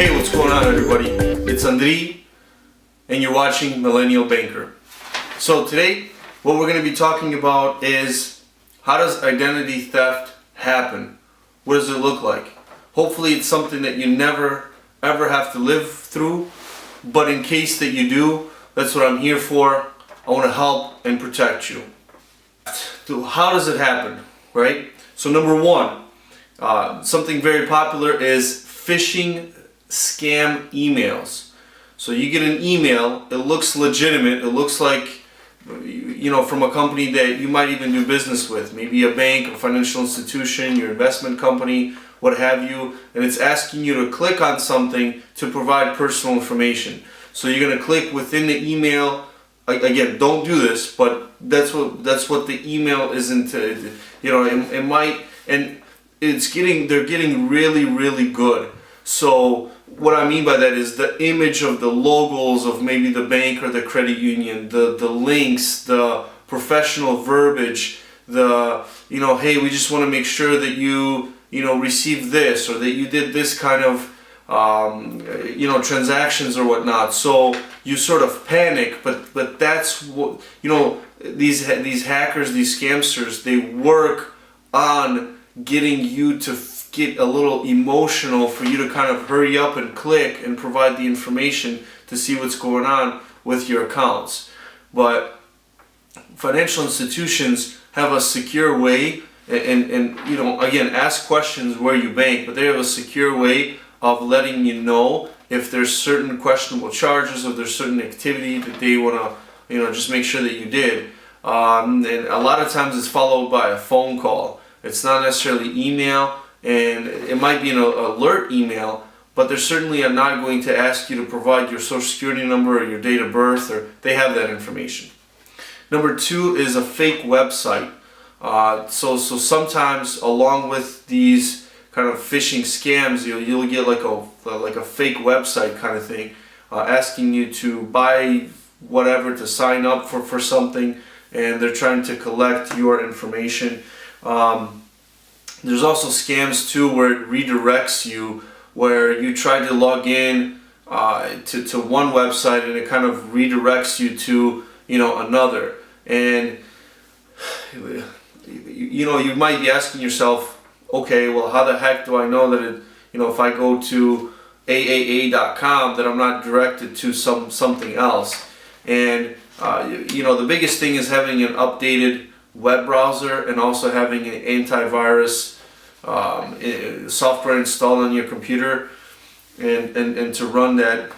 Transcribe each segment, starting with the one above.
Hey, what's going on, everybody? It's Andri, and you're watching Millennial Banker. So today, what we're going to be talking about is how does identity theft happen? What does it look like? Hopefully it's something that you never ever have to live through, but in case that you do, that's what I'm here for. I want to help and protect you. So how does it happen, right? So number one, something very popular is phishing scam emails. So you get an email, it looks legitimate, it looks like, from a company that you might even do business with, maybe a bank, a financial institution, your investment company, what have you, and it's asking you to click on something to provide personal information. So you're going to click within the email. Again, don't do this, but that's what the email is into. It might, and they're getting really good. So what I mean by that is the image of the logos of maybe the bank or the credit union, the links, the professional verbiage, hey, we just want to make sure that you received this, or that you did this kind of transactions or whatnot. So you sort of panic, but that's what, these hackers, these scamsters, they work on getting you to get a little emotional for you to kind of hurry up and click and provide the information to see what's going on with your accounts. But financial institutions have a secure way, and again, ask questions where you bank, but they have a secure way of letting you know if there's certain questionable charges, if there's certain activity that they want to, just make sure that you did. And a lot of times it's followed by a phone call. It's not necessarily email, and it might be an alert email, but they certainly are not going to ask you to provide your social security number or your date of birth, or they have that information. Number two is a fake website. So sometimes along with these kind of phishing scams, you'll get like a fake website kind of thing, asking you to buy whatever, to sign up for something, and they're trying to collect your information. There's also scams too where it redirects you, where you try to log in to one website and it kind of redirects you to another. And you might be asking yourself, okay, well, how the heck do I know that if I go to AAA.com that I'm not directed to something else? And the biggest thing is having an updated web browser and also having an antivirus software installed on your computer, and to run that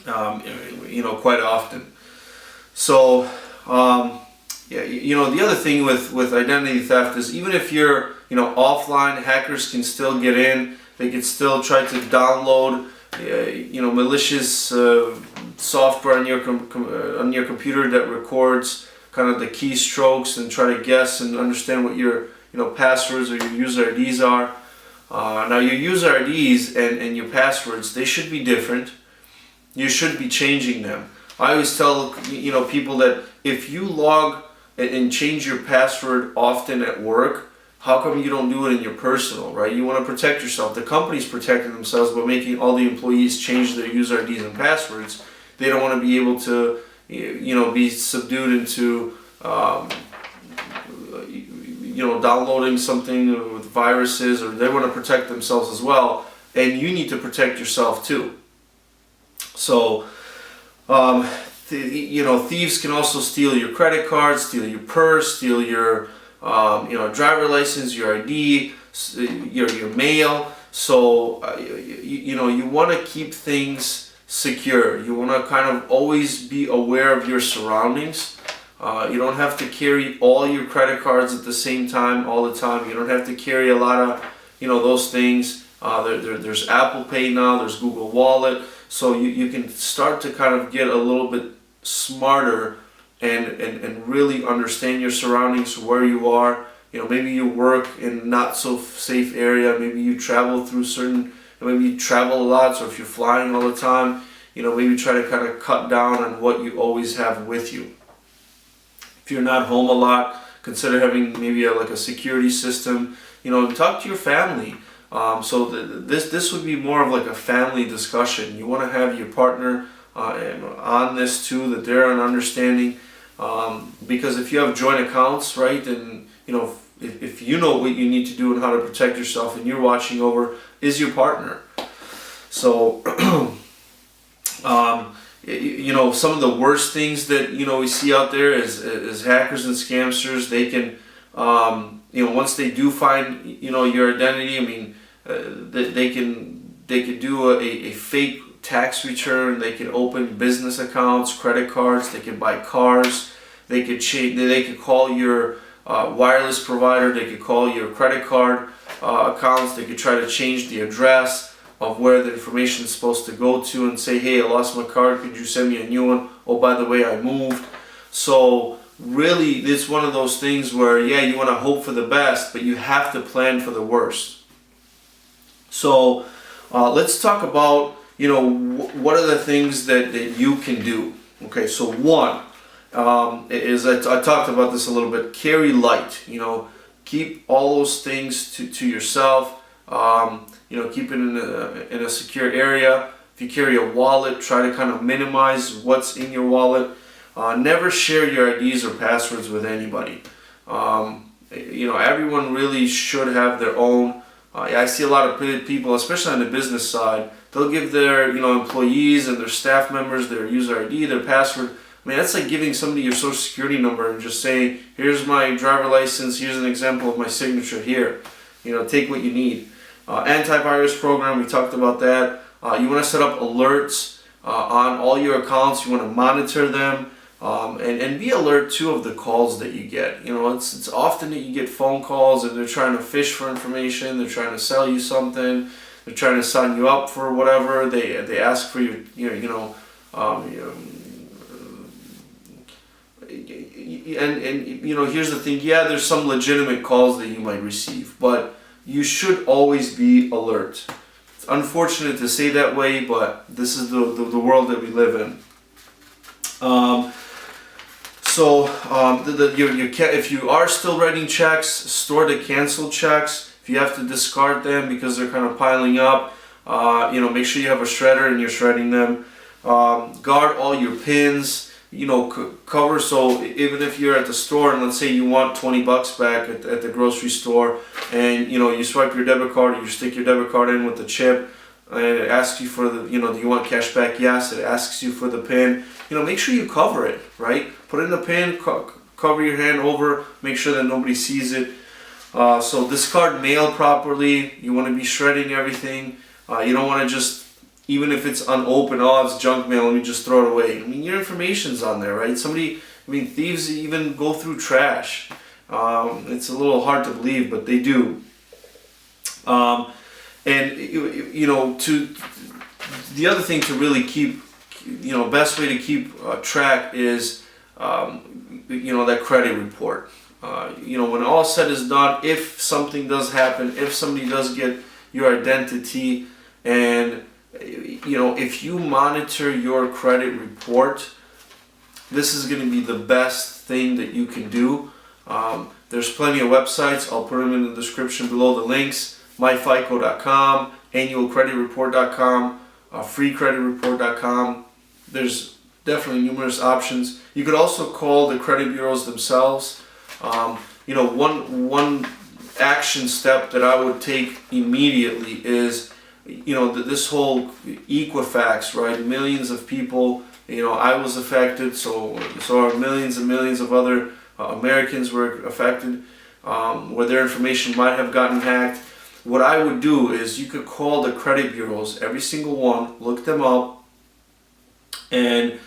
quite often. So the other thing with identity theft is, even if you're offline, hackers can still get in. They can still try to download malicious software on your computer that records kind of the keystrokes and try to guess and understand what your passwords or your user IDs are. Now your user IDs and your passwords, they should be different. You should be changing them. I always tell people that if you log and change your password often at work, how come you don't do it in your personal, right? You want to protect yourself. The company's protecting themselves by making all the employees change their user IDs and passwords. They don't want to be able to be subdued into downloading something with viruses, or they want to protect themselves as well, and you need to protect yourself too. So thieves can also steal your credit card, steal your purse, steal your driver license, your ID, your mail. So you want to keep things secure. You want to kind of always be aware of your surroundings. You don't have to carry all your credit cards at the same time all the time. You don't have to carry a lot of those things. There's Apple Pay now, there's Google Wallet, so you can start to kind of get a little bit smarter and really understand your surroundings, where you are. Maybe you work in not so safe area, maybe you travel through maybe you travel a lot, so if you're flying all the time, maybe try to kind of cut down on what you always have with you. If you're not home a lot, consider having maybe like a security system. Talk to your family. This would be more of like a family discussion. You want to have your partner on this too, that they're an understanding. Because if you have joint accounts, right, then if you know what you need to do and how to protect yourself, and you're watching over, is your partner. So, some of the worst things that we see out there is hackers and scamsters. They can, once they do find your identity, I mean, they could do a fake tax return. They can open business accounts, credit cards. They can buy cars. They could change. They could call your wireless provider. They could call your credit card accounts. They could try to change the address of where the information is supposed to go to and say, hey, I lost my card. Could you send me a new one? Oh, by the way, I moved. So really, it's one of those things where, yeah, you want to hope for the best, but you have to plan for the worst. So let's talk about, what are the things that you can do. Okay, so one is, I talked about this a little bit, carry light. Keep all those things to yourself. Keep it in a secure area. If you carry a wallet, try to kind of minimize what's in your wallet. Never share your IDs or passwords with anybody. Everyone really should have their own. I see a lot of people, especially on the business side, they'll give their employees and their staff members their user ID, their password. I mean, that's like giving somebody your social security number and just saying, here's my driver license, here's an example of my signature here. Take what you need. Antivirus program, we talked about that. You want to set up alerts on all your accounts. You want to monitor them and be alert too of the calls that you get. It's often that you get phone calls and they're trying to fish for information. They're trying to sell you something. They're trying to sign you up for whatever. They ask for your here's the thing. Yeah, there's some legitimate calls that you might receive, but you should always be alert. It's unfortunate to say that way, but this is the world that we live in. If you are still writing checks, store the canceled checks. If you have to discard them because they're kind of piling up, make sure you have a shredder and you're shredding them. Guard all your pins. Cover, so even if you're at the store and let's say you want $20 back at the grocery store, and you swipe your debit card, or you stick your debit card in with the chip, and it asks you for the, do you want cash back? Yes. It asks you for the PIN. Make sure you cover it, right? Put in the PIN, cover your hand over, make sure that nobody sees it. So discard mail properly. You want to be shredding everything. You don't want to just, even if it's unopened, it's junk mail, let me just throw it away. I mean, your information's on there, right? Thieves even go through trash. It's a little hard to believe, but they do. The other thing to really keep, best way to keep track is, that credit report. When all said is done, if something does happen, if somebody does get your identity, and if you monitor your credit report, this is going to be the best thing that you can do. There's plenty of websites. I'll put them in the description below, the links. myfico.com, annualcreditreport.com, freecreditreport.com. There's definitely numerous options. You could also call the credit bureaus themselves. One action step that I would take immediately is this whole Equifax, right? Millions of people, I was affected, so are millions and millions of other Americans were affected, where their information might have gotten hacked. What I would do is you could call the credit bureaus, every single one, look them up, and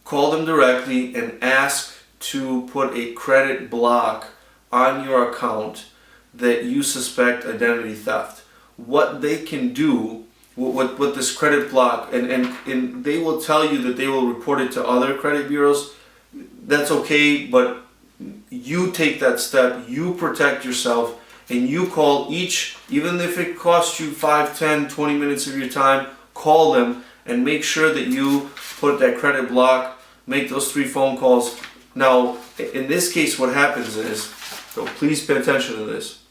call them directly and ask to put a credit block on your account that you suspect identity theft. What they can do with this credit block, and they will tell you that they will report it to other credit bureaus. That's okay, but you take that step, you protect yourself, and you call each, even if it costs you 5, 10, 20 minutes of your time, call them and make sure that you put that credit block, make those 3 phone calls. Now, in this case, what happens is, so please pay attention to this.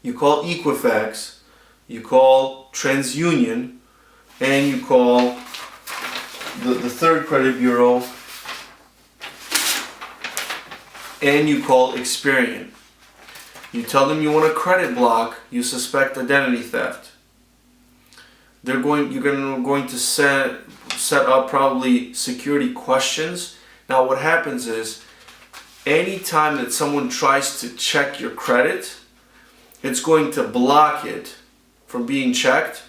you call Equifax, you call TransUnion, and you call the third credit bureau, and you call Experian. You tell them you want a credit block, you suspect identity theft. You're going to set up probably security questions. Now what happens is, anytime that someone tries to check your credit, it's going to block it from being checked.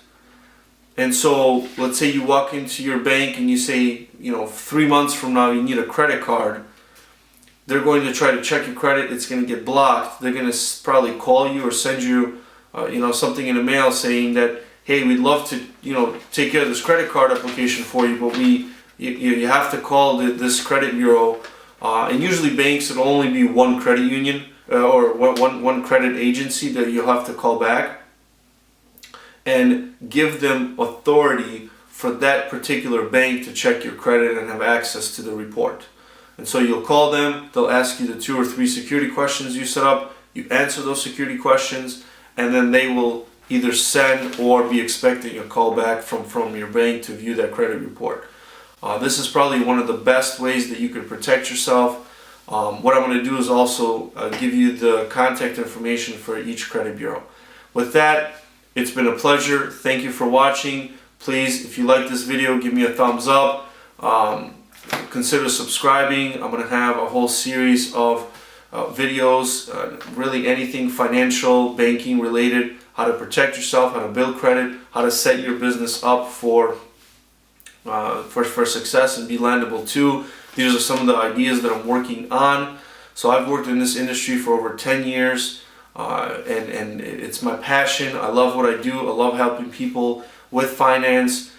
And so let's say you walk into your bank and you say, 3 months from now you need a credit card. They're going to try to check your credit, it's going to get blocked. They're going to probably call you or send you something in the mail saying that, hey, we'd love to take care of this credit card application for you, but you have to call this credit bureau. And usually banks, it'll only be one credit union or one credit agency that you'll have to call back and give them authority for that particular bank to check your credit and have access to the report. And so you'll call them, they'll ask you the 2 or 3 security questions you set up, you answer those security questions, and then they will either send or be expecting a call back from your bank to view that credit report. This is probably one of the best ways that you can protect yourself. What I'm going to do is also give you the contact information for each credit bureau. With that, it's been a pleasure. Thank you for watching. Please, if you like this video, give me a thumbs up. Consider subscribing. I'm going to have a whole series of videos, really anything financial, banking related, how to protect yourself, how to build credit, how to set your business up for success and be landable too. These are some of the ideas that I'm working on. So I've worked in this industry for over 10 years and it's my passion. I love what I do. I love helping people with finance.